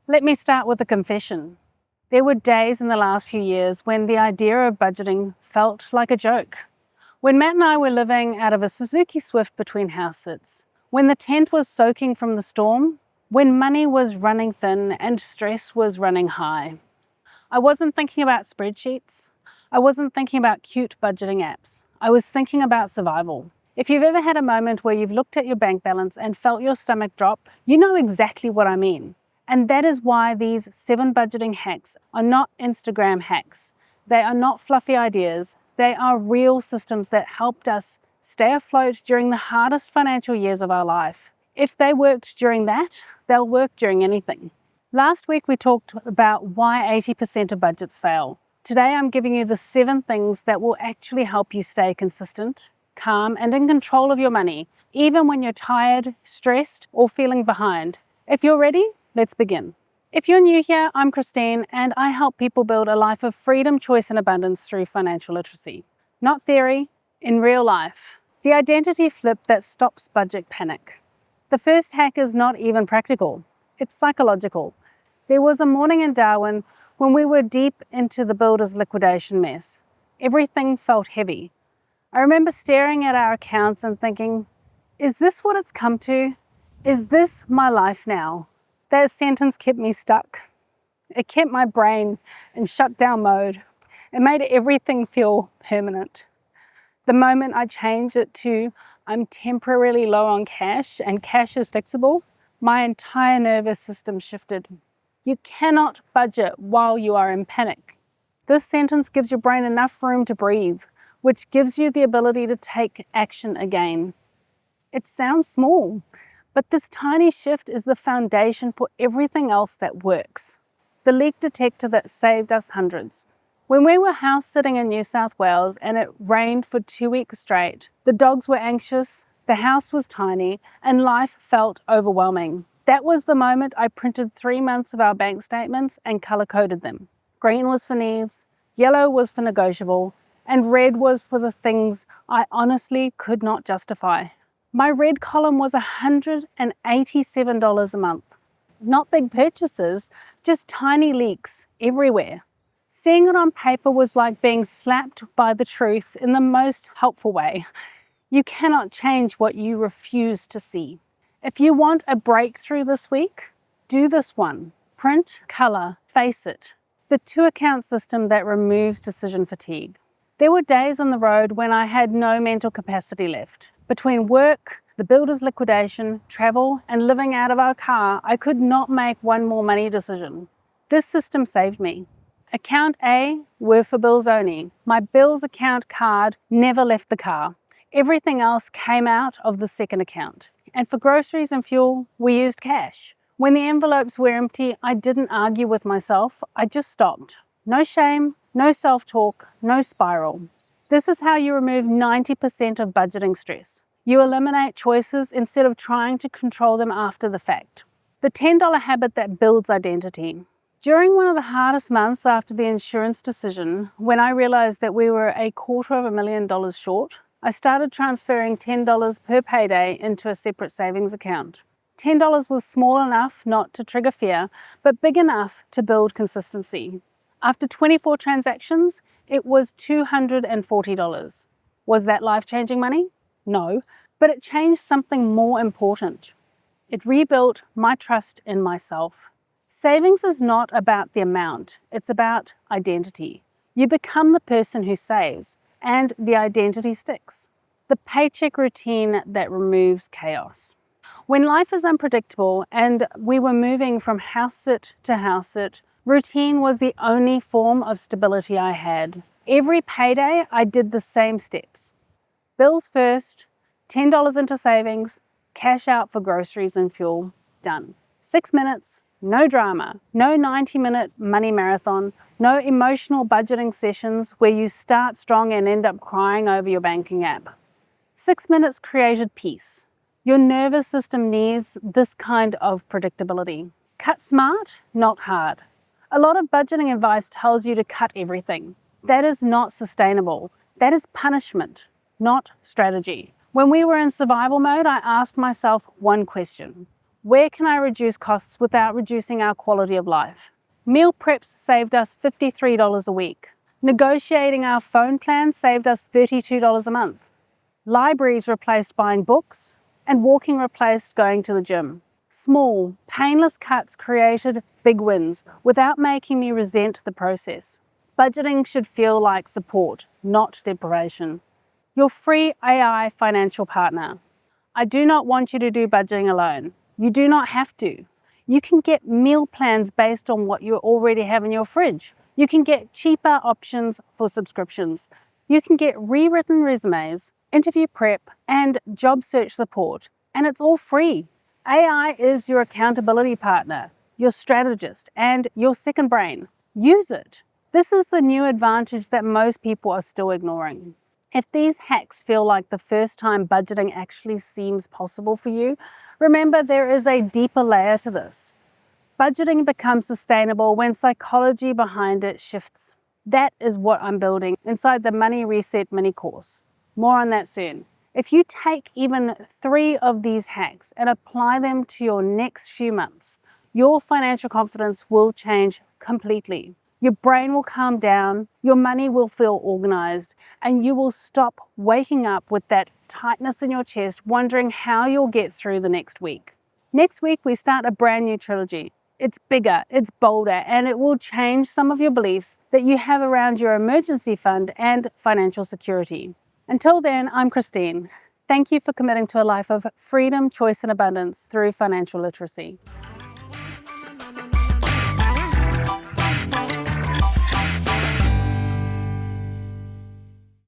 Let me start with a confession. There were days in the last few years when the idea of budgeting felt like a joke. When Matt and I were living out of a Suzuki Swift between house sits, when the tent was soaking from the storm, when money was running thin and stress was running high. I wasn't thinking about spreadsheets. I wasn't thinking about cute budgeting apps. I was thinking about survival. If you've ever had a moment where you've looked at your bank balance and felt your stomach drop, you know exactly what I mean. And that is why these 7 budgeting hacks are not Instagram hacks. They are not fluffy ideas. They are real systems that helped us stay afloat during the hardest financial years of our life. If they worked during that, they'll work during anything. Last week we talked about why 80% of budgets fail. Today I'm giving you the 7 things that will actually help you stay consistent, calm, and in control of your money, even when you're tired, stressed, or feeling behind. If you're ready, let's begin. If you're new here, I'm Christine, and I help people build a life of freedom, choice, and abundance through financial literacy. Not theory, in real life. The identity flip that stops budget panic. The first hack is not even practical. It's psychological. There was a morning in Darwin when we were deep into the builder's liquidation mess. Everything felt heavy. I remember staring at our accounts and thinking, is this what it's come to? Is this my life now? That sentence kept me stuck. It kept my brain in shutdown mode. It made everything feel permanent. The moment I changed it to, I'm temporarily low on cash and cash is fixable, my entire nervous system shifted. You cannot budget while you are in panic. This sentence gives your brain enough room to breathe, which gives you the ability to take action again. It sounds small, but this tiny shift is the foundation for everything else that works. The leak detector that saved us hundreds. When we were house sitting in New South Wales and it rained for 2 weeks straight, the dogs were anxious, the house was tiny, and life felt overwhelming. That was the moment I printed 3 months of our bank statements and color-coded them. Green was for needs, yellow was for negotiable, and red was for the things I honestly could not justify. My red column was $187 a month. Not big purchases, just tiny leaks everywhere. Seeing it on paper was like being slapped by the truth in the most helpful way. You cannot change what you refuse to see. If you want a breakthrough this week, do this one. Print, color, face it. The 2-account system that removes decision fatigue. There were days on the road when I had no mental capacity left. Between work, the builder's liquidation, travel, and living out of our car, I could not make one more money decision. This system saved me. Account A were for bills only. My bills account card never left the car. Everything else came out of the second account. And for groceries and fuel, we used cash. When the envelopes were empty, I didn't argue with myself. I just stopped. No shame, no self-talk, no spiral. This is how you remove 90% of budgeting stress. You eliminate choices instead of trying to control them after the fact. The $10 habit that builds identity. During one of the hardest months after the insurance decision, when I realized that we were $250,000 short, I started transferring $10 per payday into a separate savings account. $10 was small enough not to trigger fear, but big enough to build consistency. After 24 transactions, it was $240. Was that life-changing money? No, but it changed something more important. It rebuilt my trust in myself. Savings is not about the amount, it's about identity. You become the person who saves, and the identity sticks. The paycheck routine that removes chaos. When life is unpredictable and we were moving from house sit to house sit, routine was the only form of stability I had. Every payday, I did the same steps. Bills first, $10 into savings, cash out for groceries and fuel, done. 6 minutes, no drama, no 90-minute money marathon, no emotional budgeting sessions where you start strong and end up crying over your banking app. 6 minutes created peace. Your nervous system needs this kind of predictability. Cut smart, not hard. A lot of budgeting advice tells you to cut everything. That is not sustainable. That is punishment, not strategy. When we were in survival mode, I asked myself one question. Where can I reduce costs without reducing our quality of life? Meal preps saved us $53 a week. Negotiating our phone plan saved us $32 a month. Libraries replaced buying books, and walking replaced going to the gym. Small, painless cuts created big wins without making me resent the process. Budgeting should feel like support, not deprivation. Your free AI financial partner. I do not want you to do budgeting alone. You do not have to. You can get meal plans based on what you already have in your fridge. You can get cheaper options for subscriptions. You can get rewritten resumes, interview prep, and job search support, and it's all free. AI is your accountability partner, your strategist, and your second brain. Use it. This is the new advantage that most people are still ignoring. If these hacks feel like the first time budgeting actually seems possible for you, remember there is a deeper layer to this. Budgeting becomes sustainable when psychology behind it shifts. That is what I'm building inside the Money Reset mini course. More on that soon. If you take even 3 of these hacks and apply them to your next few months, your financial confidence will change completely. Your brain will calm down, your money will feel organized, and you will stop waking up with that tightness in your chest, wondering how you'll get through the next week. Next week, we start a brand new trilogy. It's bigger, it's bolder, and it will change some of your beliefs that you have around your emergency fund and financial security. Until then, I'm Christine. Thank you for committing to a life of freedom, choice, and abundance through financial literacy.